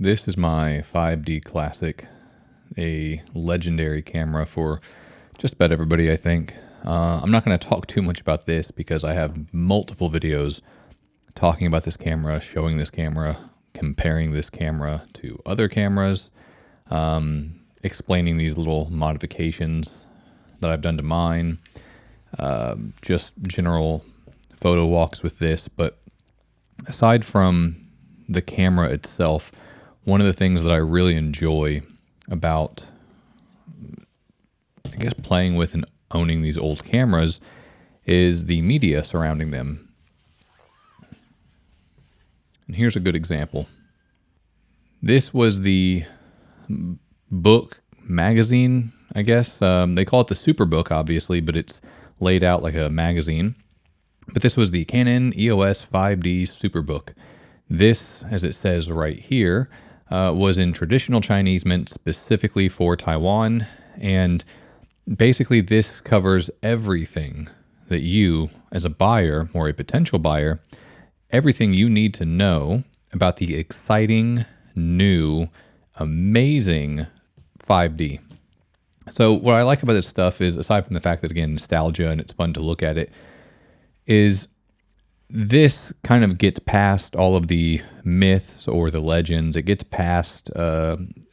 This is my 5D Classic, a legendary camera for just about everybody, I think. I'm not going to talk too much about this because I have multiple videos talking about this camera, showing this camera, comparing this camera to other cameras, explaining these little modifications that I've done to mine, just general photo walks with this. But aside from the camera itself, one of the things that I really enjoy about, I guess, playing with and owning these old cameras is the media surrounding them. And here's a good example. This was the book magazine, I guess. They call it the Superbook, obviously, but it's laid out like a magazine. But this was the Canon EOS 5D Superbook. This, as it says right here, was in traditional Chinese mint specifically for Taiwan. And basically this covers everything that you, as a buyer or a potential buyer, everything you need to know about the exciting, new, amazing 5D. So what I like about this stuff is, aside from the fact that, again, nostalgia and it's fun to look at it, is this kind of gets past all of the myths or the legends. It gets past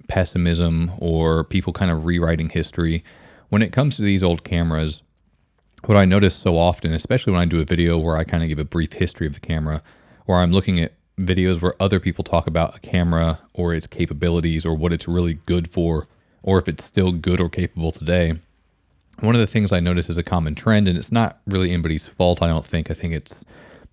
pessimism or people kind of rewriting history. When it comes to these old cameras, what I notice so often, especially when I do a video where I kind of give a brief history of the camera, or I'm looking at videos where other people talk about a camera or its capabilities or what it's really good for, or if it's still good or capable today, one of the things I notice is a common trend, and it's not really anybody's fault, I don't think. I think it's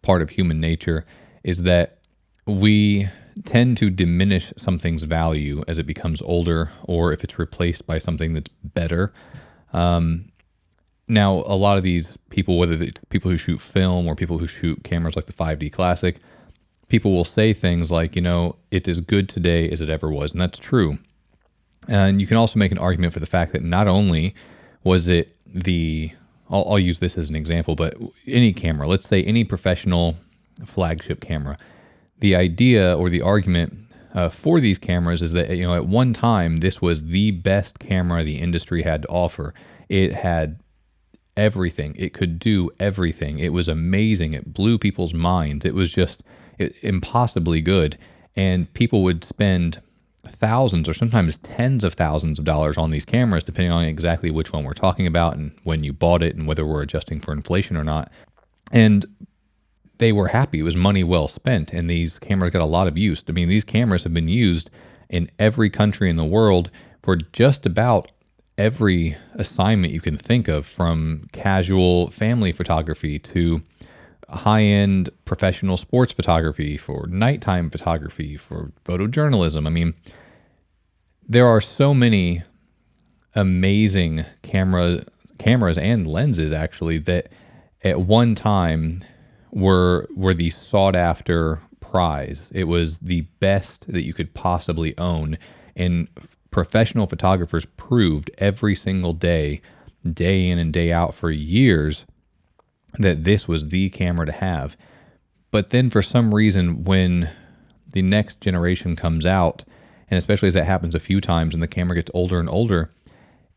part of human nature, is that we tend to diminish something's value as it becomes older or if it's replaced by something that's better. Now, a lot of these people, whether it's people who shoot film or people who shoot cameras like the 5D Classic, people will say things like, it's as good today as it ever was, and that's true. And you can also make an argument for the fact that not only was it I'll use this as an example, but any camera, let's say any professional flagship camera, the idea or the argument for these cameras is that, at one time, this was the best camera the industry had to offer. It had everything. It could do everything. It was amazing. It blew people's minds. It was just impossibly good. And people would spend thousands or sometimes tens of thousands of dollars on these cameras, depending on exactly which one we're talking about and when you bought it and whether we're adjusting for inflation or not. And they were happy. It was money well spent, and these cameras got a lot of use. I mean, these cameras have been used in every country in the world for just about every assignment you can think of, from casual family photography to high-end professional sports photography, for nighttime photography, for photojournalism. I mean, there are so many amazing cameras and lenses, actually, that at one time were the sought-after prize. It was the best that you could possibly own, and professional photographers proved every single day in and day out for years that this was the camera to have. But then for some reason, when the next generation comes out, and especially as that happens a few times and the camera gets older and older,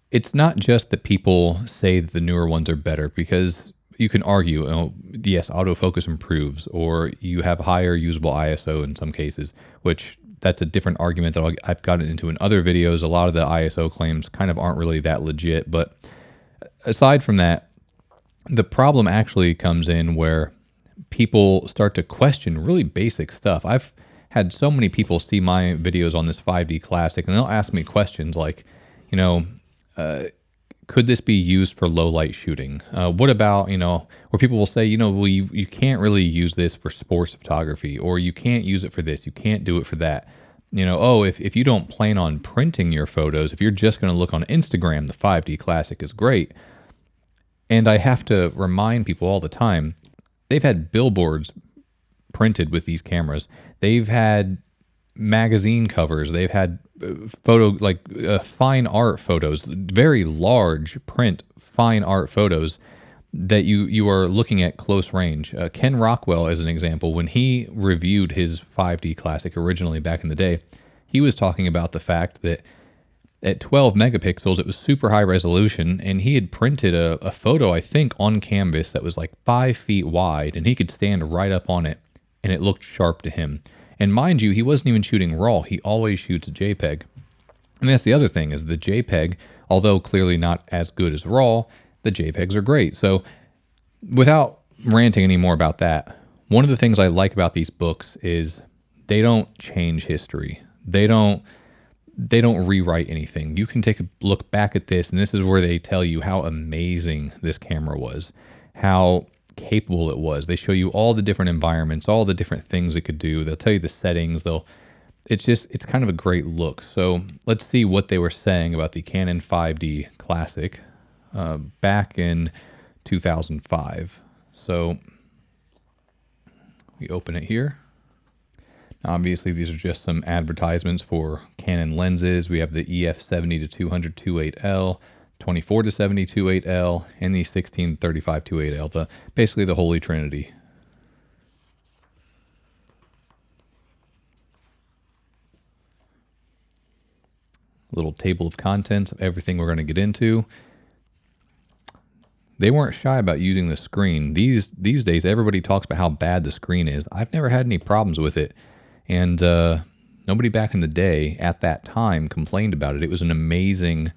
it's not just that people say that the newer ones are better, because you can argue, yes, autofocus improves, or you have higher usable ISO in some cases, which that's a different argument that I've gotten into in other videos. A lot of the ISO claims kind of aren't really that legit. But aside from that, the problem actually comes in where people start to question really basic stuff. I've had so many people see my videos on this 5D Classic, and they'll ask me questions like, could this be used for low light shooting? What about, where people will say, well, you can't really use this for sports photography, or you can't use it for this, you can't do it for that. If you don't plan on printing your photos, if you're just going to look on Instagram, the 5D Classic is great. And I have to remind people all the time, they've had billboards printed with these cameras. They've had magazine covers. They've had fine art photos, very large print fine art photos that you are looking at close range. Ken Rockwell, as an example, when he reviewed his 5D Classic originally back in the day, he was talking about the fact that at 12 megapixels, it was super high resolution, and he had printed a photo, I think, on canvas that was like 5 feet wide, and he could stand right up on it, and it looked sharp to him. And mind you, he wasn't even shooting RAW. He always shoots a JPEG. And that's the other thing, is the JPEG, although clearly not as good as RAW, the JPEGs are great. So without ranting any more about that, one of the things I like about these books is they don't change history. They don't rewrite anything. You can take a look back at this, and this is where they tell you how amazing this camera was, how capable it was. They show you all the different environments, all the different things it could do. They'll tell you the settings. It's kind of a great look. So let's see what they were saying about the Canon 5D Classic back in 2005. So we open it here. Obviously, these are just some advertisements for Canon lenses. We have the EF70 to 200 2.8L, 24 to 70 2.8L, and the 16 to 35 2.8L. Basically the Holy Trinity. Little table of contents of everything we're going to get into. They weren't shy about using the screen. These days, everybody talks about how bad the screen is. I've never had any problems with it. And nobody back in the day at that time complained about it. It was an amazing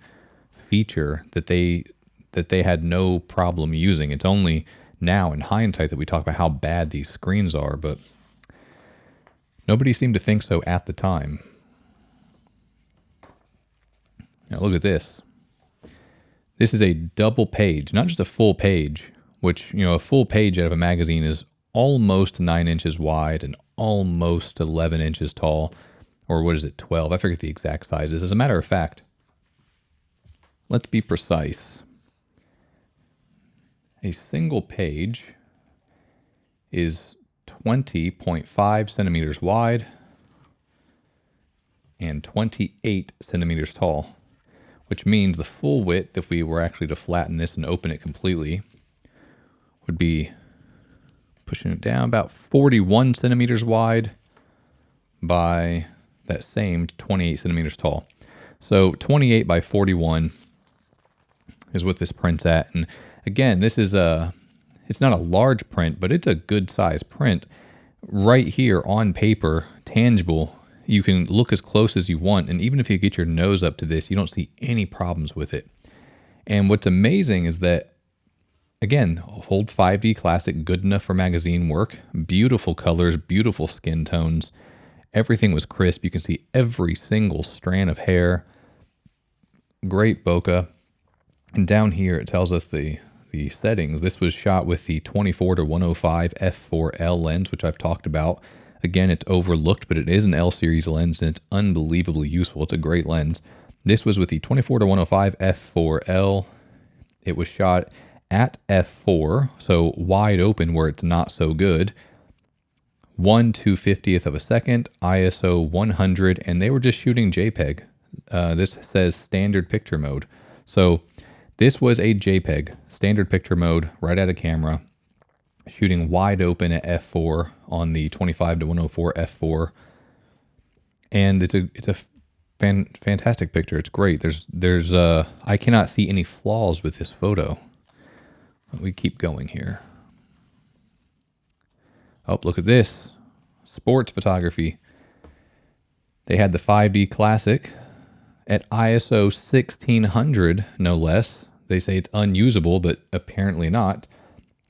feature that they had no problem using. It's only now in hindsight that we talk about how bad these screens are, but nobody seemed to think so at the time. Now look at this. This is a double page, not just a full page, which, a full page out of a magazine is almost 9 inches wide and almost 11 inches tall, or what is it, 12? I forget the exact sizes. As a matter of fact, let's be precise. A single page is 20.5 centimeters wide and 28 centimeters tall, which means the full width, if we were actually to flatten this and open it completely, would be pushing it down about 41 centimeters wide by that same 28 centimeters tall. So 28 by 41 is what this print's at. And again, this is it's not a large print, but it's a good size print. Right here on paper, tangible, you can look as close as you want. And even if you get your nose up to this, you don't see any problems with it. And what's amazing is that, again, old 5D Classic, good enough for magazine work, beautiful colors, beautiful skin tones. Everything was crisp. You can see every single strand of hair. Great bokeh. And down here, it tells us the settings. This was shot with the 24 to 105 f4L lens, which I've talked about. Again, it's overlooked, but it is an L series lens, and it's unbelievably useful. It's a great lens. This was with the 24 to 105 f4L. It was shot at f4, so wide open where it's not so good. 1/250th of a second, ISO 100, and they were just shooting JPEG. This says standard picture mode. So this was a JPEG, standard picture mode, right out of camera, shooting wide open at f4 on the 25 to 104 f4. And it's a fantastic picture. It's great. There's I cannot see any flaws with this photo. We keep going here. Oh, look at this. Sports photography. They had the 5D Classic at ISO 1600, no less. They say it's unusable, but apparently not.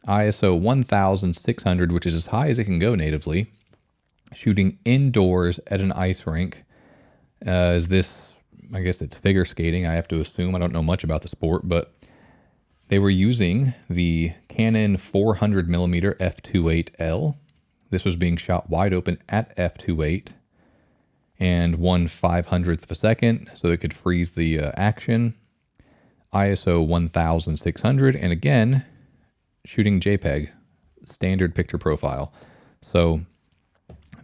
ISO 1600, which is as high as it can go natively. Shooting indoors at an ice rink. Is this, I guess it's figure skating, I have to assume. I don't know much about the sport, but they were using the Canon 400mm f2.8L. This was being shot wide open at f2.8 and 1/500th of a second, so it could freeze the action. ISO 1600, and again, shooting JPEG, standard picture profile. So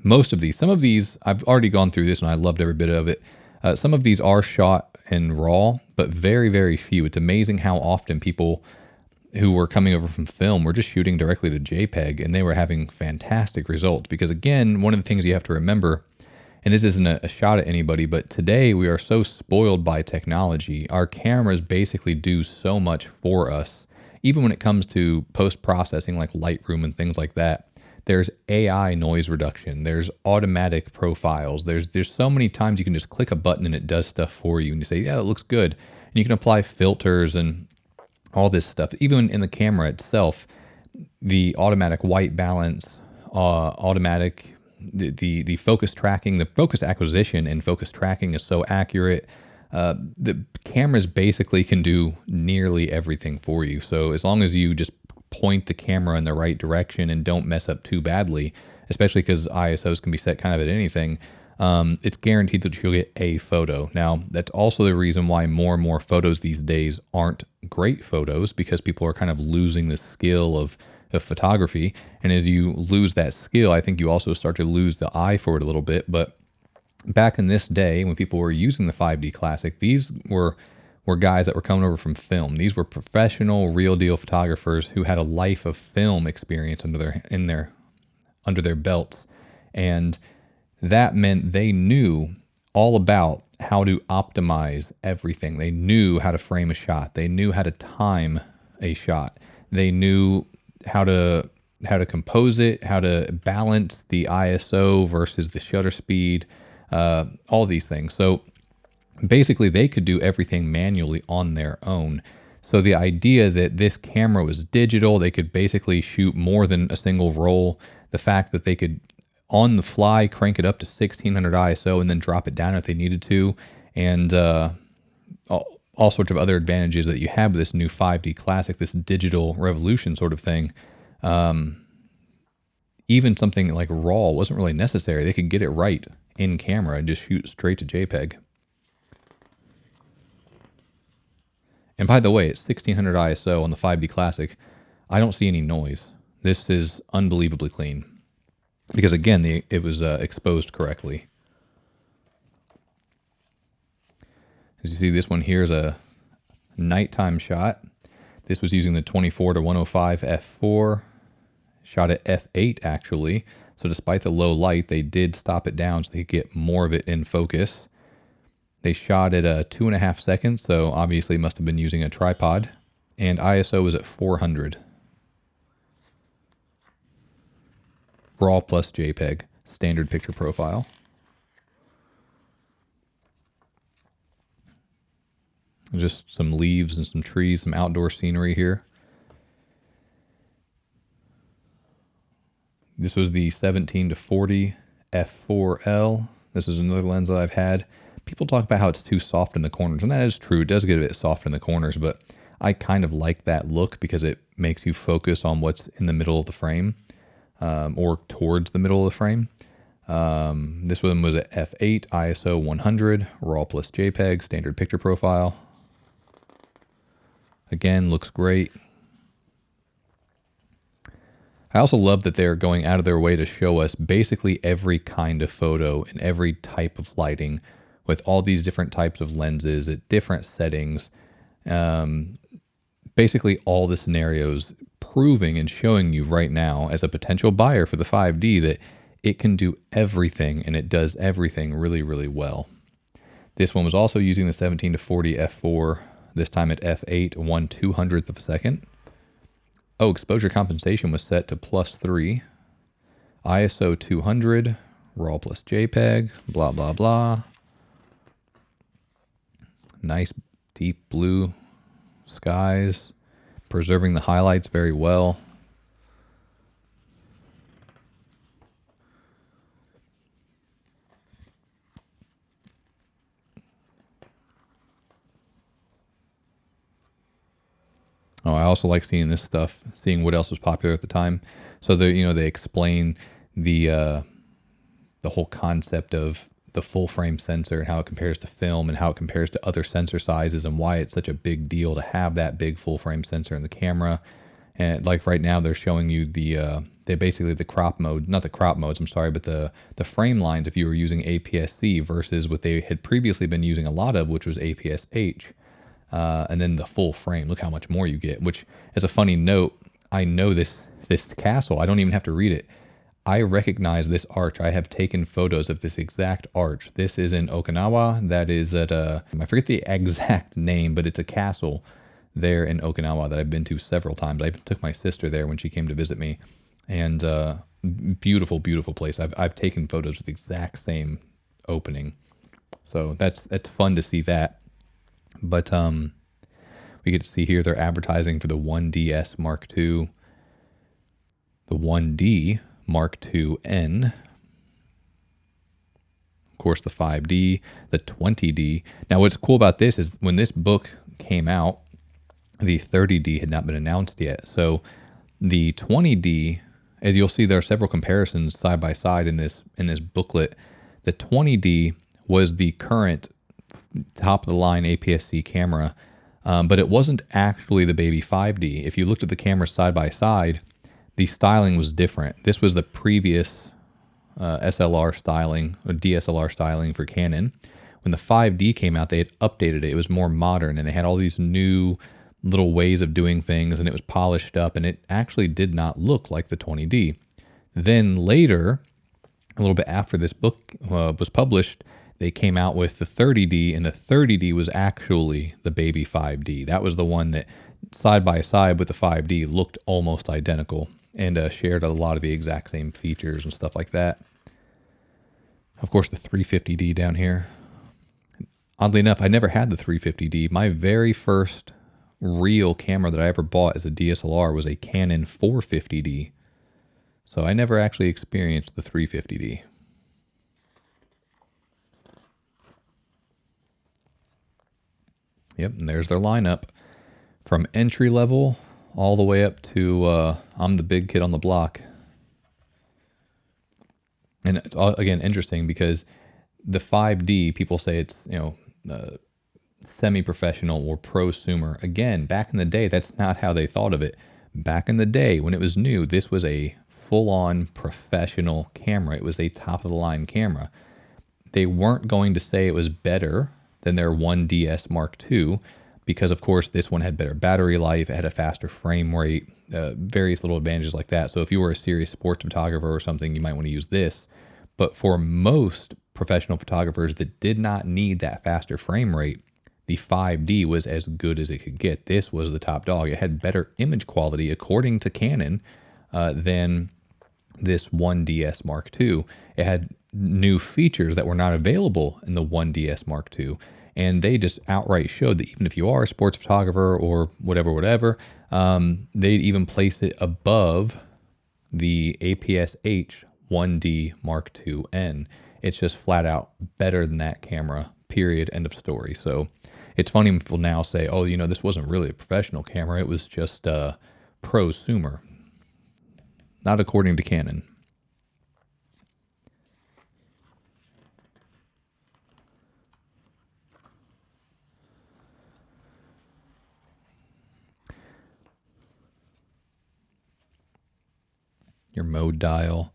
most of these, some of these, I've already gone through this and I loved every bit of it. Some of these are shot in RAW, but very, very few. It's amazing how often people who were coming over from film were just shooting directly to JPEG, and they were having fantastic results. Because again, one of the things you have to remember And this isn't a shot at anybody, but today we are so spoiled by technology. Our cameras basically do so much for us, even when it comes to post-processing like Lightroom and things like that. There's AI noise reduction. There's automatic profiles. There's so many times you can just click a button and it does stuff for you. And you say, yeah, it looks good. And you can apply filters and all this stuff. Even in the camera itself, the automatic white balance, automatic the focus tracking, the focus acquisition and focus tracking is so accurate. The cameras basically can do nearly everything for you. So as long as you just point the camera in the right direction and don't mess up too badly, especially because ISOs can be set kind of at anything, it's guaranteed that you'll get a photo. Now, that's also the reason why more and more photos these days aren't great photos, because people are kind of losing the skill of photography. And as you lose that skill, I think you also start to lose the eye for it a little bit. But back in this day, when people were using the 5D Classic, these were guys that were coming over from film. These were professional, real deal photographers who had a life of film experience under their belts. And that meant they knew all about how to optimize everything. They knew how to frame a shot. They knew how to time a shot. They knew how to compose it, how to balance the ISO versus the shutter speed, all these things. So basically they could do everything manually on their own. So the idea that this camera was digital, they could basically shoot more than a single roll, the fact that they could on the fly crank it up to 1600 ISO and then drop it down if they needed to, and all sorts of other advantages that you have with this new 5D Classic, this digital revolution sort of thing. Even something like RAW wasn't really necessary. They could get it right in camera and just shoot straight to JPEG. And by the way, at 1600 ISO on the 5D Classic, I don't see any noise. This is unbelievably clean. Because again, it was exposed correctly. As you see, this one here is a nighttime shot. This was using the 24 to 105 f4, shot at f8 actually. So despite the low light, they did stop it down so they could get more of it in focus. They shot at 2.5 seconds, so obviously must have been using a tripod. And ISO was at 400. RAW plus JPEG, standard picture profile. Just some leaves and some trees, some outdoor scenery here. This was the 17 to 40 f4L. This is another lens that I've had. People talk about how it's too soft in the corners, and that is true. It does get a bit soft in the corners, but I kind of like that look because it makes you focus on what's in the middle of the frame, or towards the middle of the frame. This one was at f8, ISO 100, RAW plus JPEG, standard picture profile. Again, looks great. I also love that they're going out of their way to show us basically every kind of photo and every type of lighting with all these different types of lenses at different settings. Basically all the scenarios, proving and showing you right now as a potential buyer for the 5D that it can do everything, and it does everything really, really well. This one was also using the 17 to 40 f4, this time at f8, 1/200th of a second. Oh, exposure compensation was set to +3. ISO 200, RAW plus JPEG, blah, blah, blah. Nice deep blue skies, preserving the highlights very well. Oh, I also like seeing this stuff, seeing what else was popular at the time. So they explain the whole concept of the full frame sensor and how it compares to film and how it compares to other sensor sizes and why it's such a big deal to have that big full frame sensor in the camera. And like right now, they're showing you they basically the crop mode, not the crop modes, I'm sorry, but the frame lines if you were using APS-C versus what they had previously been using a lot of, which was APS-H. And then the full frame, look how much more you get, which as a funny note, I know this castle, I don't even have to read it. I recognize this arch. I have taken photos of this exact arch. This is in Okinawa. That is at I forget the exact name, but it's a castle there in Okinawa that I've been to several times. I even took my sister there when she came to visit me, and beautiful, beautiful place. I've taken photos with the exact same opening, so that's fun to see that. But we get to see here they're advertising for the 1DS Mark II, the 1D Mark II-N, of course the 5D, the 20D. Now what's cool about this is when this book came out, the 30D had not been announced yet. So the 20D, as you'll see, there are several comparisons side by side in this booklet. The 20D was the current top of the line APS-C camera, but it wasn't actually the baby 5D. If you looked at the cameras side by side, the styling was different. This was the previous SLR styling or DSLR styling for Canon. When the 5D came out, they had updated it. It was more modern, and they had all these new little ways of doing things, and it was polished up, and it actually did not look like the 20D. Then later, a little bit after this book was published, they came out with the 30D, and the 30D was actually the baby 5D. That was the one that side by side with the 5D looked almost identical and shared a lot of the exact same features and stuff like that. Of course, the 350D down here. Oddly enough, I never had the 350D. My very first real camera that I ever bought as a DSLR was a Canon 450D. So I never actually experienced the 350D. Yep, and there's their lineup. From entry level all the way up to I'm the big kid on the block. And it's, again, interesting because the 5D, people say it's, semi-professional or prosumer. Again, back in the day, that's not how they thought of it. Back in the day, when it was new, this was a full-on professional camera. It was a top-of-the-line camera. They weren't going to say it was better than their 1DS Mark II because, of course, this one had better battery life, it had a faster frame rate, various little advantages like that. So if you were a serious sports photographer or something, you might want to use this. But for most professional photographers that did not need that faster frame rate, the 5D was as good as it could get. This was the top dog. It had better image quality, according to Canon, than this 1DS Mark II. It had new features that were not available in the 1DS Mark II. And they just outright showed that even if you are a sports photographer or whatever, they'd even place it above the APS-H 1D Mark II-N. It's just flat out better than that camera, period, end of story. So it's funny when people now say, oh, this wasn't really a professional camera. It was just a prosumer. Not according to Canon. Your mode dial.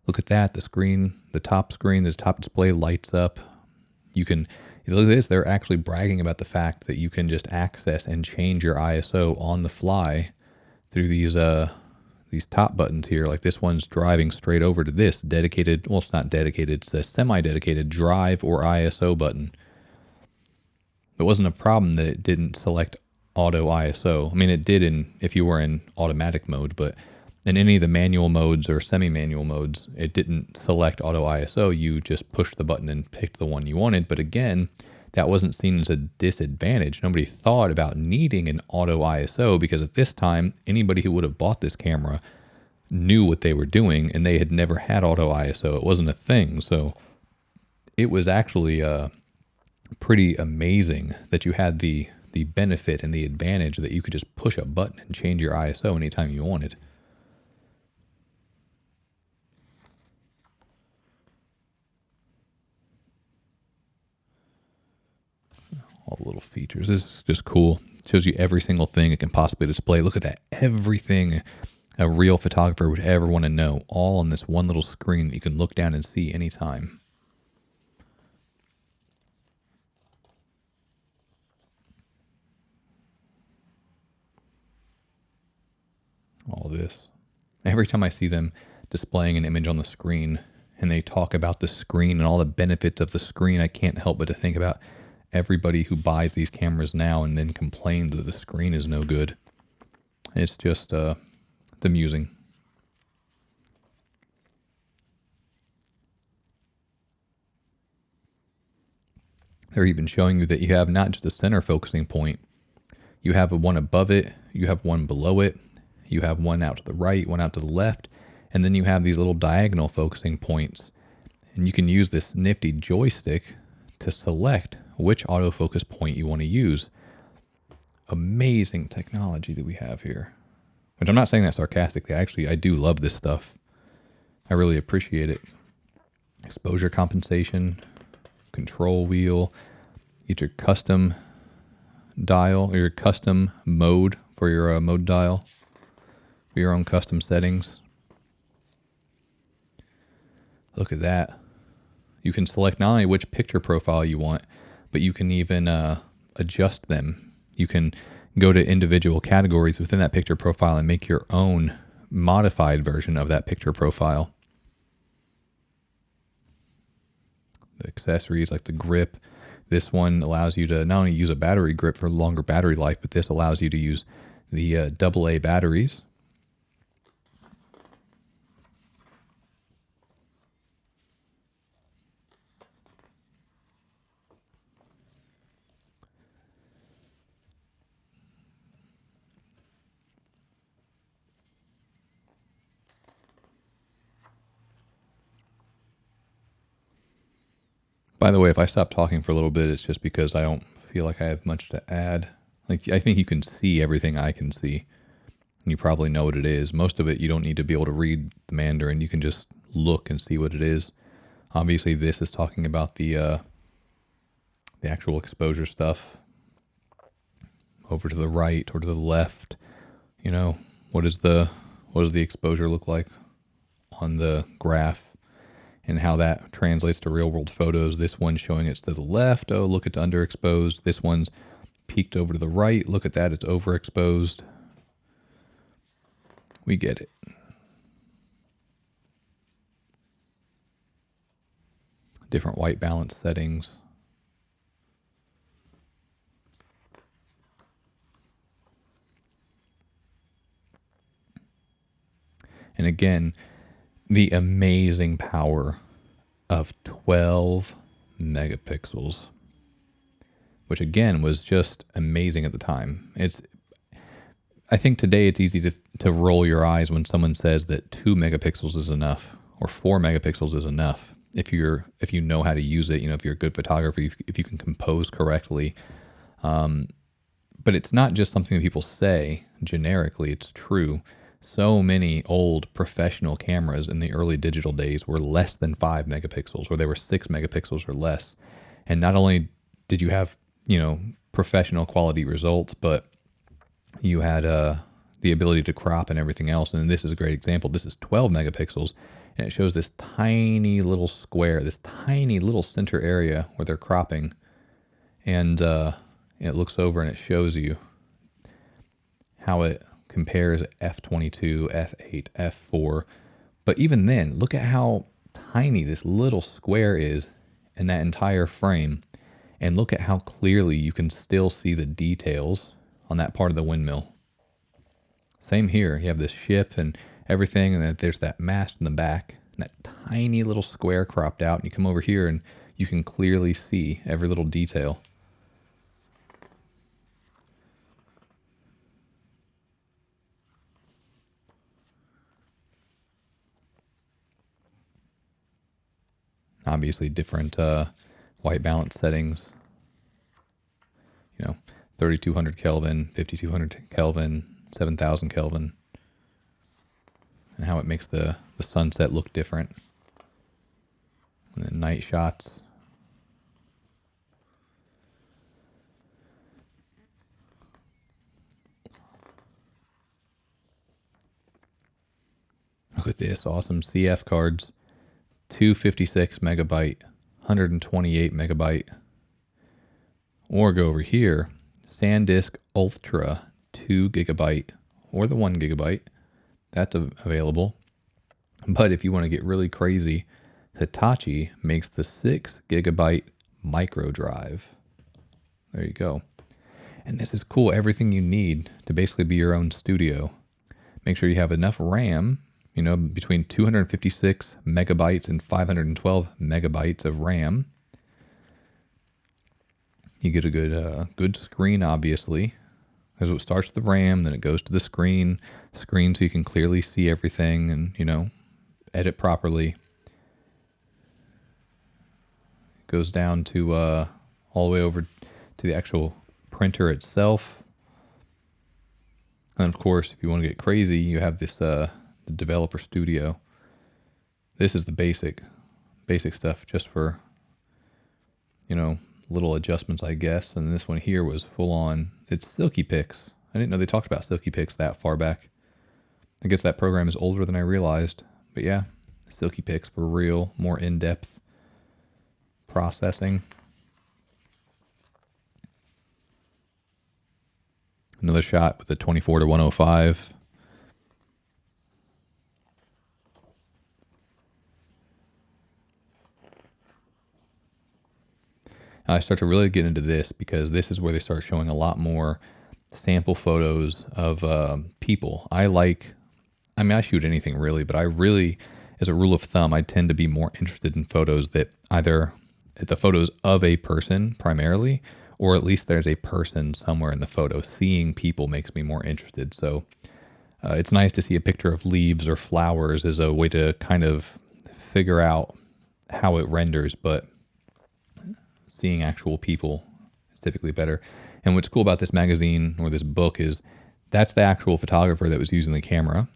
Look at that. The screen, the top display lights up. You can, look at this, they're actually bragging about the fact that you can just access and change your ISO on the fly through these top buttons here. Like this one's driving straight over to this dedicated, well, it's not dedicated, it's a semi-dedicated drive or ISO button. It wasn't a problem that it didn't select auto ISO. I mean, it did if you were in automatic mode, but in any of the manual modes or semi-manual modes, it didn't select auto ISO. You just pushed the button and picked the one you wanted. But again, that wasn't seen as a disadvantage. Nobody thought about needing an auto ISO because at this time, anybody who would have bought this camera knew what they were doing and they had never had auto ISO. It wasn't a thing. So it was actually pretty amazing that you had the benefit and the advantage that you could just push a button and change your ISO anytime you wanted. All the little features. This is just cool. It shows you every single thing it can possibly display. Look at that. Everything a real photographer would ever want to know, all on this one little screen that you can look down and see anytime. All this. Every time I see them displaying an image on the screen, and they talk about the screen and all the benefits of the screen, I can't help but to think about everybody who buys these cameras now and then complains that the screen is no good. It's just, it's amusing. They're even showing you that you have not just a center focusing point, you have one above it, you have one below it, you have one out to the right, one out to the left, and then you have these little diagonal focusing points. And you can use this nifty joystick to select which autofocus point you want to use. Amazing technology that we have here. Which I'm not saying that sarcastically. I do love this stuff. I really appreciate it. Exposure compensation, control wheel, get your custom dial or your custom mode for your mode dial, for your own custom settings. Look at that. You can select not only which picture profile you want, but you can even adjust them. You can go to individual categories within that picture profile and make your own modified version of that picture profile. The accessories like the grip. This one allows you to not only use a battery grip for longer battery life, but this allows you to use the AA batteries. By the way, if I stop talking for a little bit, it's just because I don't feel like I have much to add. Like, I think you can see everything I can see. And you probably know what it is. Most of it, you don't need to be able to read the Mandarin. You can just look and see what it is. Obviously, this is talking about the actual exposure stuff. Over to the right or to the left. You know, what does the exposure look like on the graph? And how that translates to real world photos. This one's showing it's to the left. Oh, look, it's underexposed. This one's peaked over to the right. Look at that, it's overexposed. We get it. Different white balance settings. And again, the amazing power of 12 megapixels, which again was just amazing at the time. I think today it's easy to roll your eyes when someone says that 2 megapixels is enough or 4 megapixels is enough. If you know how to use it, you know, if you're a good photographer, if you can compose correctly. But it's not just something that people say generically, it's true. So many old professional cameras in the early digital days were less than 5 megapixels, or they were 6 megapixels or less. And not only did you have, you know, professional quality results, but you had the ability to crop and everything else. And this is a great example. This is 12 megapixels, and it shows this tiny little square, this tiny little center area where they're cropping. And it looks over and it shows you how it compares f22, f8, f4. But even then, look at how tiny this little square is in that entire frame. And look at how clearly you can still see the details on that part of the windmill. Same here. You have this ship and everything, and then there's that mast in the back, and that tiny little square cropped out. And you come over here and you can clearly see every little detail. Obviously different white balance settings, you know, 3200 Kelvin, 5200 Kelvin, 7000 Kelvin, and how it makes the sunset look different. And then night shots. Look at this awesome CF cards. 256 megabyte, 128 megabyte. Or go over here, SanDisk Ultra 2 gigabyte, or the 1 gigabyte. That's available. But if you want to get really crazy, Hitachi makes the 6 GB micro drive. There you go. And this is cool. Everything you need to basically be your own studio. Make sure you have enough RAM, between 256 megabytes and 512 megabytes of RAM. You get a good screen, obviously, because it starts with the RAM, then it goes to the screen so you can clearly see everything and, edit properly. It goes down to all the way over to the actual printer itself. And of course, if you want to get crazy, you have this the developer studio. This is the basic stuff just for, little adjustments, I guess. And this one here was full on. It's Silky Pix. I didn't know they talked about Silky Pix that far back. I guess that program is older than I realized. But yeah, Silky Pix for real, more in-depth processing. Another shot with a 24-105. I start to really get into this because this is where they start showing a lot more sample photos of people. I shoot anything really, but I really, as a rule of thumb, I tend to be more interested in photos that either the photos of a person primarily, or at least there's a person somewhere in the photo. Seeing people makes me more interested. So it's nice to see a picture of leaves or flowers as a way to kind of figure out how it renders, but seeing actual people is typically better. And what's cool about this magazine or this book is that's the actual photographer that was using the camera.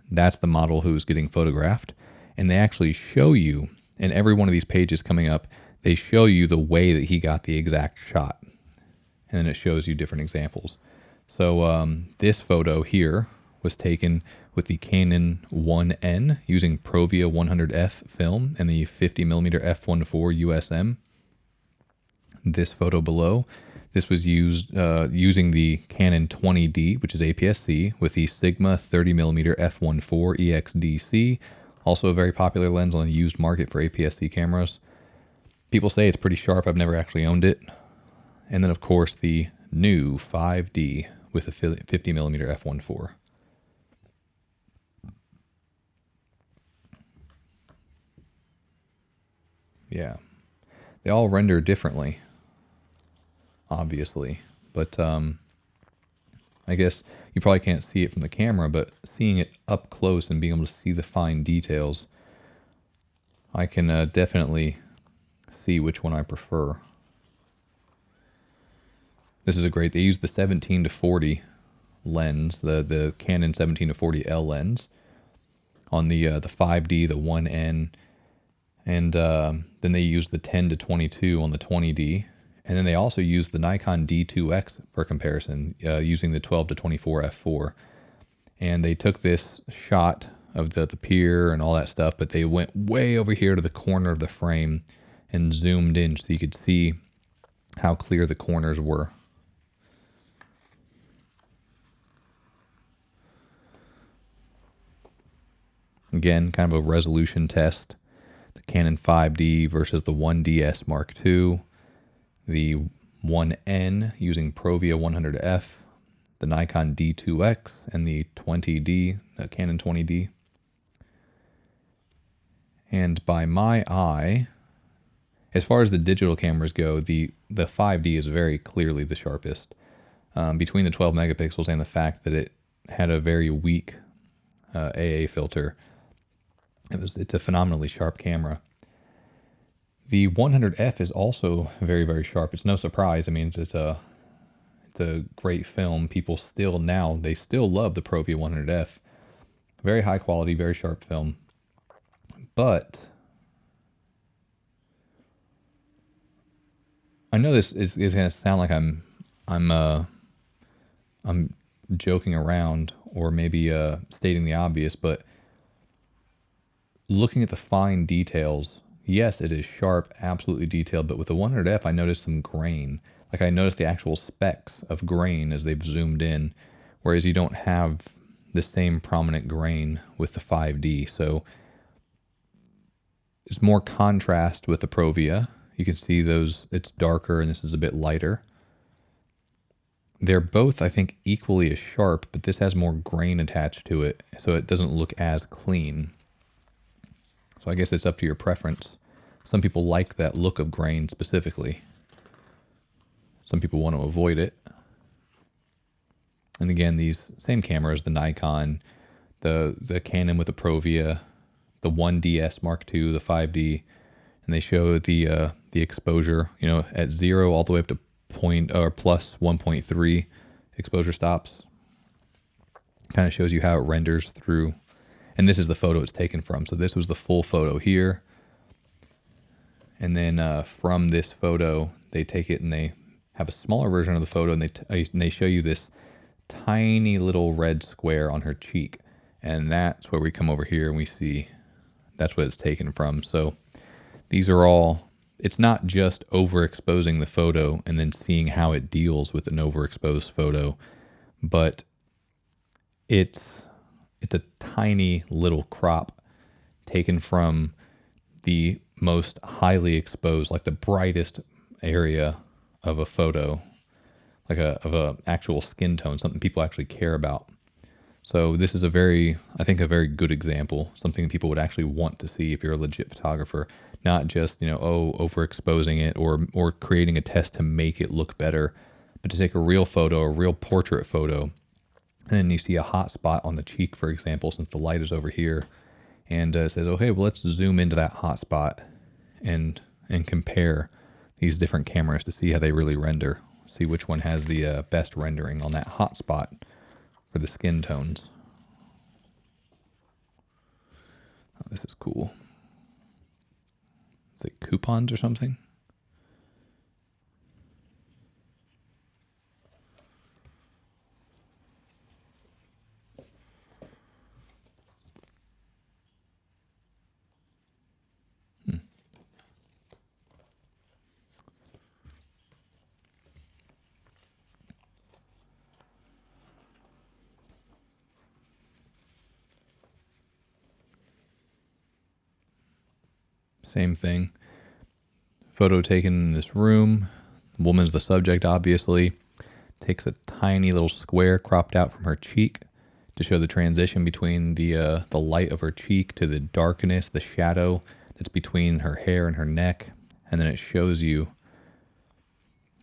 That's the model who's getting photographed. And they actually show you, in every one of these pages coming up, they show you the way that he got the exact shot. And then it shows you different examples. So this photo here was taken with the Canon 1N using Provia 100F film and the 50mm f1.4 USM. This photo below, this was used using the Canon 20D, which is APS-C, with the Sigma 30mm f1.4 EXDC, also a very popular lens on the used market for APS-C cameras. People say it's pretty sharp. I've never actually owned it. And then, of course, the new 5D with a 50mm f1.4. Yeah. They all render differently, obviously. But I guess you probably can't see it from the camera, but seeing it up close and being able to see the fine details, I can definitely see which one I prefer. This is they use the 17-40 lens, the Canon 17-40L lens on the 5D, the 1N, and then they use the 10-22 on the 20D, and then they also use the Nikon D2X for comparison, using the 12-24 f4. And they took this shot of the pier and all that stuff, but they went way over here to the corner of the frame and zoomed in so you could see how clear the corners were. Again, kind of a resolution test. The Canon 5D versus the 1DS Mark II. The 1N using Provia 100F. The Nikon D2X and the 20D, the Canon 20D. And by my eye, as far as the digital cameras go, the 5D is very clearly the sharpest. Between the 12 megapixels and the fact that it had a very weak AA filter, it's a phenomenally sharp camera. The 100F is also very, very sharp. It's no surprise. I mean, it's a great film. People still love the Provia 100F. Very high quality, very sharp film. But I know this is going to sound like I'm joking around or maybe stating the obvious, but looking at the fine details, yes, it is sharp, absolutely detailed, but with the 100F, I noticed some grain. Like I noticed the actual specks of grain as they've zoomed in, whereas you don't have the same prominent grain with the 5D. So there's more contrast with the Provia. You can see those, it's darker and this is a bit lighter. They're both, I think, equally as sharp, but this has more grain attached to it, so it doesn't look as clean. So I guess it's up to your preference. Some people like that look of grain specifically. Some people want to avoid it. And again, these same cameras, the Nikon, the Canon with the Provia, the 1DS Mark II, the 5D, and they show the exposure, you know, at 0 all the way up to plus 1.3 exposure stops. Kind of shows you how it renders through. And this is the photo it's taken from. So this was the full photo here. And then from this photo, they take it and they have a smaller version of the photo, and they show you this tiny little red square on her cheek. And that's where we come over here and we see that's what it's taken from. So these are all, it's not just overexposing the photo and then seeing how it deals with an overexposed photo, but it's a tiny little crop taken from the most highly exposed, like the brightest area of a photo, like of a actual skin tone, something people actually care about. So this is I think a very good example, something people would actually want to see if you're a legit photographer, not just, you know, overexposing it or creating a test to make it look better, but to take a real photo, a real portrait photo, and then you see a hot spot on the cheek, for example, since the light is over here, and it says, okay, well, let's zoom into that hot spot and compare these different cameras to see how they really render, see which one has the best rendering on that hot spot for the skin tones. Oh, this is cool. Is it coupons or something? Same thing. Photo taken in this room. The woman's the subject, obviously. Takes a tiny little square cropped out from her cheek to show the transition between the light of her cheek to the darkness, the shadow that's between her hair and her neck. And then it shows you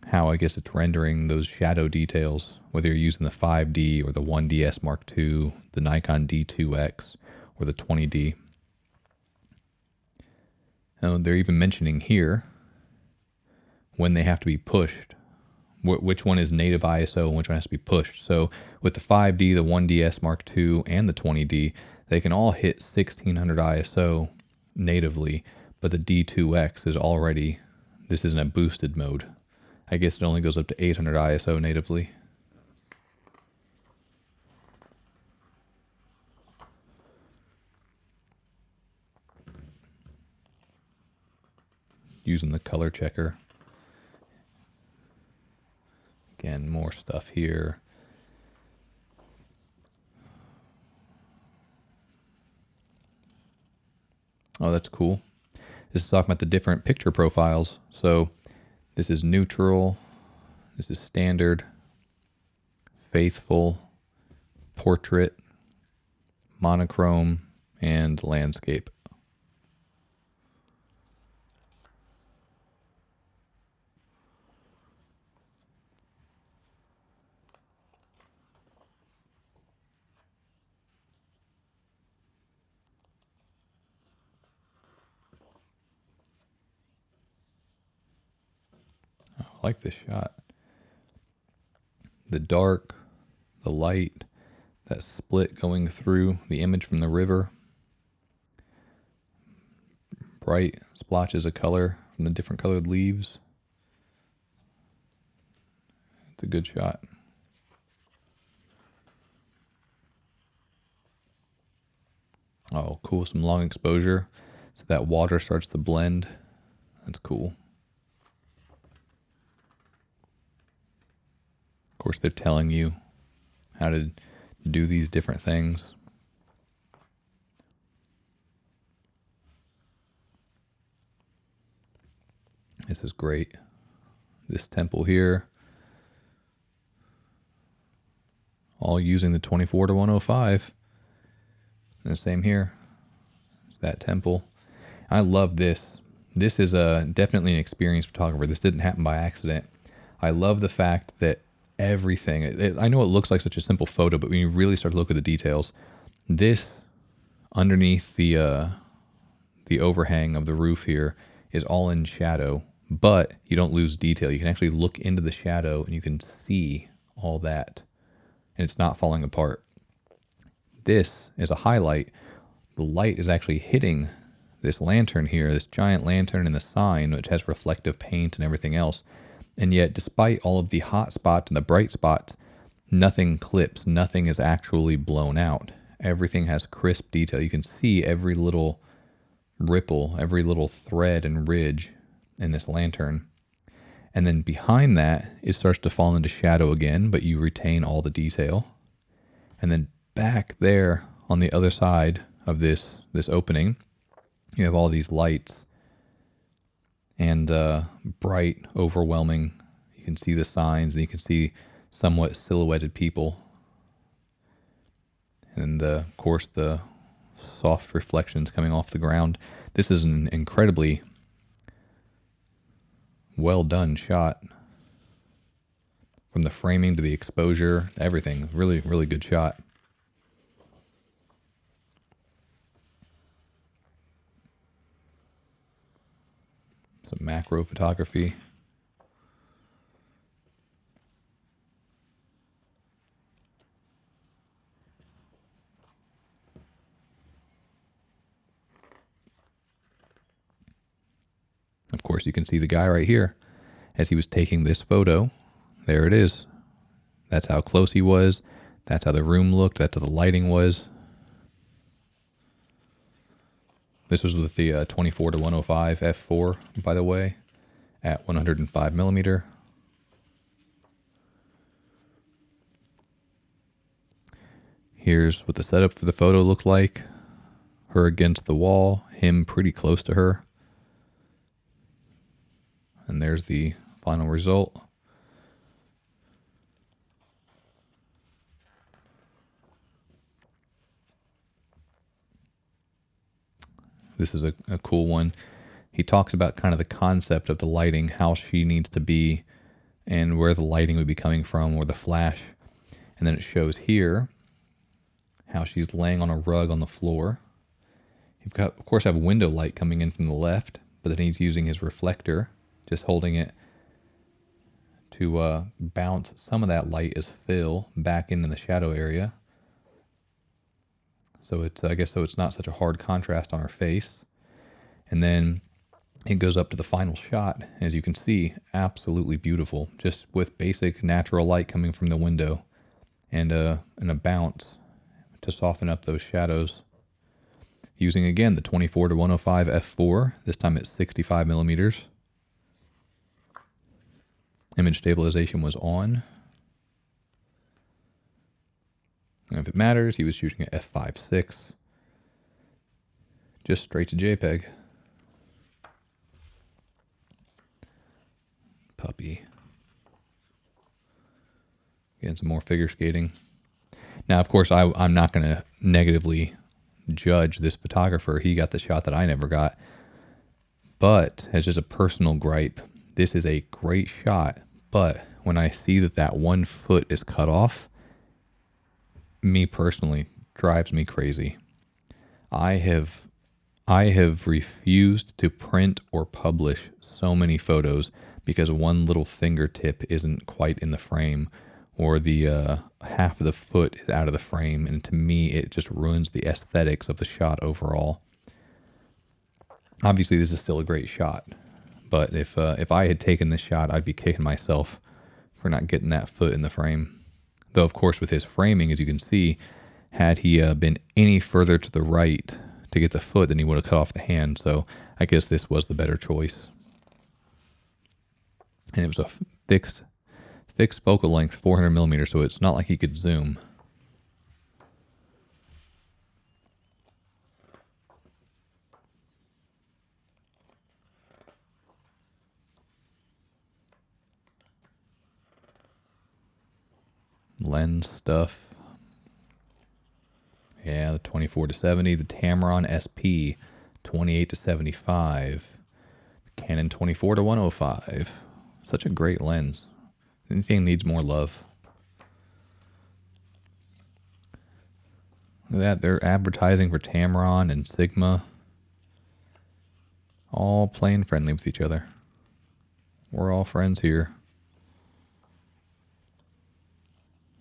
how, I guess, it's rendering those shadow details, whether you're using the 5D or the 1DS Mark II, the Nikon D2X, or the 20D. And they're even mentioning here when they have to be pushed, which one is native ISO and which one has to be pushed. So with the 5D, the 1DS Mark II, and the 20D, they can all hit 1600 ISO natively, but the D2X is already, this isn't a boosted mode. I guess it only goes up to 800 ISO natively. Using the color checker. Again, more stuff here. Oh, that's cool. This is talking about the different picture profiles. So this is neutral, this is standard, faithful, portrait, monochrome, and landscape. I like this shot. The dark, the light, that split going through the image from the river. Bright splotches of color from the different colored leaves. It's a good shot. Oh, cool. Some long exposure. So that water starts to blend. That's cool. Of course, they're telling you how to do these different things. This is great. This temple here, all using the 24 to 105. And the same here. It's that temple. I love this. This is definitely an experienced photographer. This didn't happen by accident. I love the fact that everything, I know it looks like such a simple photo, but when you really start to look at the details, this underneath the overhang of the roof here is all in shadow, but you don't lose detail. You can actually look into the shadow and you can see all that, and it's not falling apart. This is a highlight. The light is actually hitting this lantern here, this giant lantern and the sign, which has reflective paint and everything else. And yet, despite all of the hot spots and the bright spots, nothing clips, nothing is actually blown out. Everything has crisp detail. You can see every little ripple, every little thread and ridge in this lantern. And then behind that, it starts to fall into shadow again, but you retain all the detail. And then back there on the other side of this opening, you have all these lights and bright, overwhelming. You can see the signs, and you can see somewhat silhouetted people. And of course, the soft reflections coming off the ground. This is an incredibly well done shot. From the framing to the exposure, everything. Really, really good shot. Some macro photography. Of course, you can see the guy right here as he was taking this photo. There it is. That's how close he was. That's how the room looked. That's how the lighting was. This was with the 24 to 105 f4, by the way, at 105 millimeter. Here's what the setup for the photo looked like. Her against the wall, him pretty close to her. And there's the final result. This is a cool one. He talks about kind of the concept of the lighting, how she needs to be, and where the lighting would be coming from, or the flash. And then it shows here how she's laying on a rug on the floor. You've got, of course, have window light coming in from the left, but then he's using his reflector, just holding it to bounce some of that light as fill back into the shadow area. So it's, I guess, so it's not such a hard contrast on her face. And then it goes up to the final shot. As you can see, absolutely beautiful, just with basic natural light coming from the window and a bounce to soften up those shadows. Using, again, the 24 to 105 f4, this time at 65 millimeters. Image stabilization was on. And if it matters, he was shooting at f5.6. Just straight to JPEG. Puppy. Again, some more figure skating. Now, of course, I'm not going to negatively judge this photographer. He got the shot that I never got. But as just a personal gripe, this is a great shot. But when I see that one foot is cut off, me personally, drives me crazy. I have refused to print or publish so many photos because one little fingertip isn't quite in the frame, or the half of the foot is out of the frame, and to me it just ruins the aesthetics of the shot overall. Obviously this is still a great shot, but if I had taken this shot, I'd be kicking myself for not getting that foot in the frame. Though, of course, with his framing, as you can see, had he been any further to the right to get the foot, then he would have cut off the hand. So I guess this was the better choice. And it was a fixed focal length, 400 millimeters, so it's not like he could zoom. lens stuff. Yeah, the 24-70, the Tamron SP 28-75, the Canon 24-105. Such a great lens. Anything needs more love. Look at that, they're advertising for Tamron and Sigma. All playing friendly with each other. We're all friends here.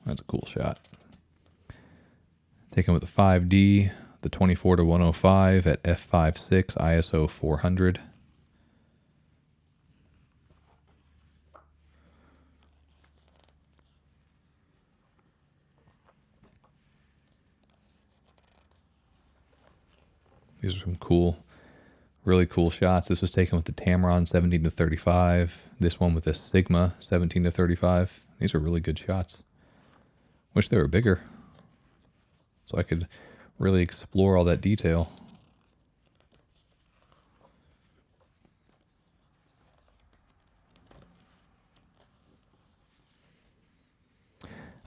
That's a cool shot. Taken with the 5D, the 24-105 at f/5.6 ISO 400. These are some cool, really cool shots. This was taken with the Tamron 17-35. This one with the Sigma 17-35. These are really good shots. Wish they were bigger, so I could really explore all that detail.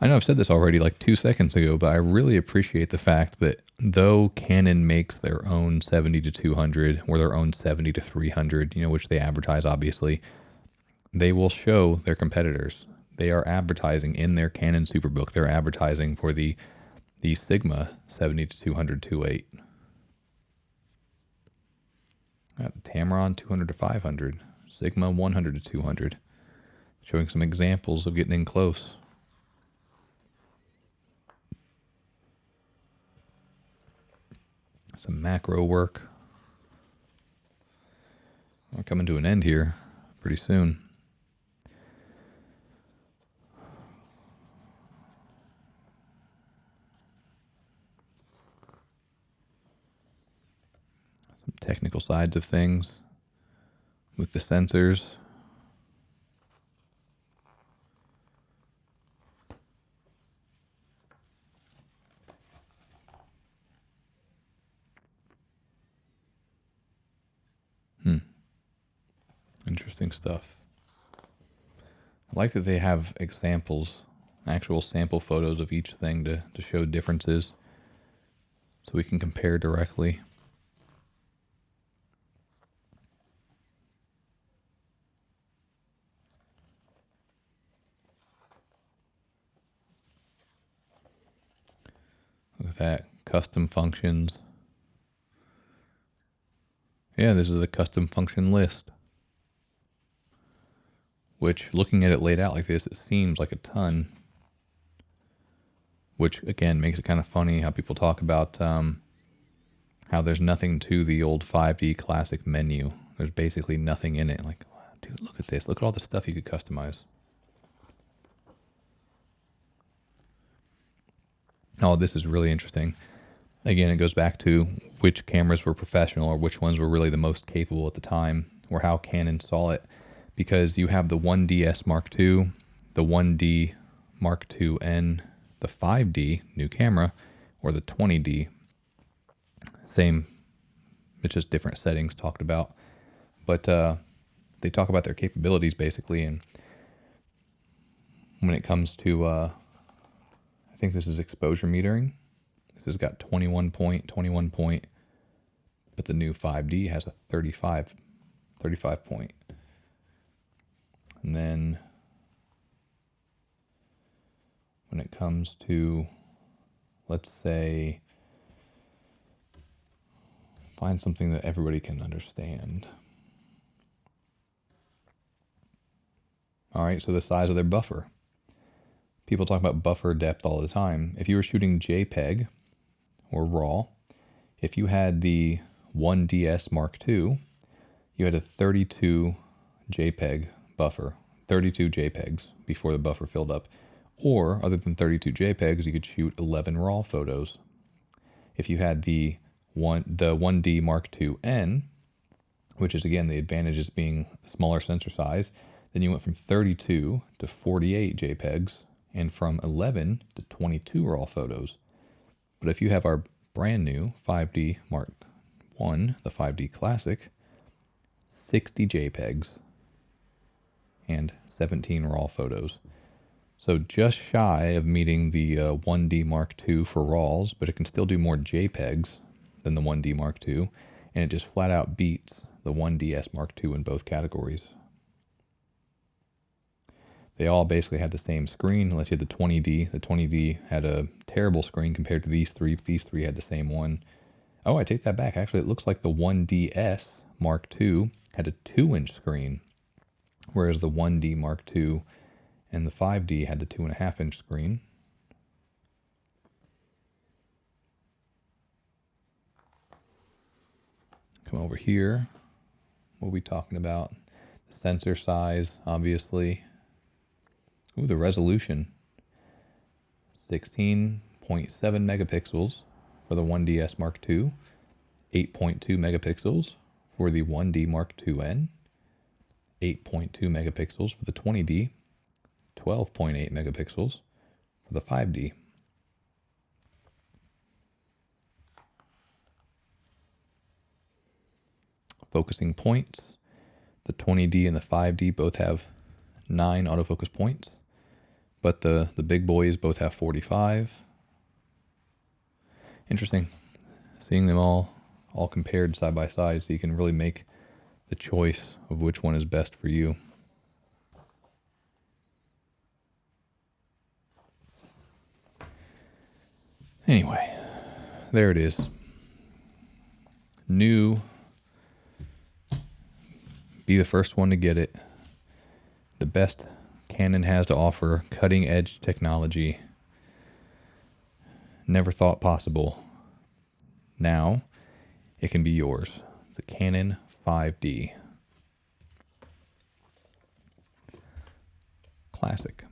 I know I've said this already like 2 seconds ago, but I really appreciate the fact that though Canon makes their own 70-200 or their own 70-300, you know, which they advertise obviously, they will show their competitors. They are advertising in their Canon Superbook. They're advertising for the Sigma 70-200 2.8. The Tamron 200-500, Sigma 100-200. Showing some examples of getting in close. Some macro work. We're coming to an end here pretty soon. Some technical sides of things with the sensors. Interesting stuff. I like that they have examples, actual sample photos of each thing to show differences so we can compare directly. Look at that, custom functions. Yeah, this is a custom function list. Which, looking at it laid out like this, it seems like a ton. Which, again, makes it kind of funny how people talk about how there's nothing to the old 5D classic menu. There's basically nothing in it. Like, wow, dude, look at this. Look at all the stuff you could customize. Oh, this is really interesting. Again, it goes back to which cameras were professional or which ones were really the most capable at the time, or how Canon saw it. Because you have the 1DS Mark II, the 1D Mark II-N, the 5D, new camera, or the 20D. Same, it's just different settings talked about. But they talk about their capabilities basically, and when it comes to, I think this is exposure metering. This has got 21 point, but the new 5D has a 35 point. And then when it comes to, let's say, find something that everybody can understand. All right, so the size of their buffer. People talk about buffer depth all the time. If you were shooting JPEG or RAW, if you had the 1DS Mark II, you had a 32 JPEG buffer, 32 JPEGs before the buffer filled up. Or, other than 32 JPEGs, you could shoot 11 RAW photos. If you had the 1D Mark II-N, which is again the advantage is being smaller sensor size, then you went from 32 to 48 JPEGs and from 11 to 22 RAW photos. But if you have our brand new 5D Mark I, the 5D Classic, 60 JPEGs and 17 RAW photos. So just shy of meeting the 1D Mark II for RAWs, but it can still do more JPEGs than the 1D Mark II, and it just flat out beats the 1DS Mark II in both categories. They all basically had the same screen, unless you had the 20D. The 20D had a terrible screen compared to these three. These three had the same one. Oh, I take that back. Actually, it looks like the 1DS Mark II had a 2-inch screen, whereas the 1D Mark II and the 5D had the 2.5-inch screen. Come over here. We'll be talking about the sensor size, obviously. Ooh, the resolution. 16.7 megapixels for the 1DS Mark II, 8.2 megapixels for the 1D Mark IIN, 8.2 megapixels for the 20D, 12.8 megapixels for the 5D. Focusing points. The 20D and the 5D both have 9 autofocus points, but the big boys both have 45. Interesting. Seeing them all compared side by side so you can really make the choice of which one is best for you. Anyway, there it is. New. Be the first one to get it. The best Canon has to offer, cutting edge technology. Never thought possible. Now, it can be yours. The Canon 5D. Classic.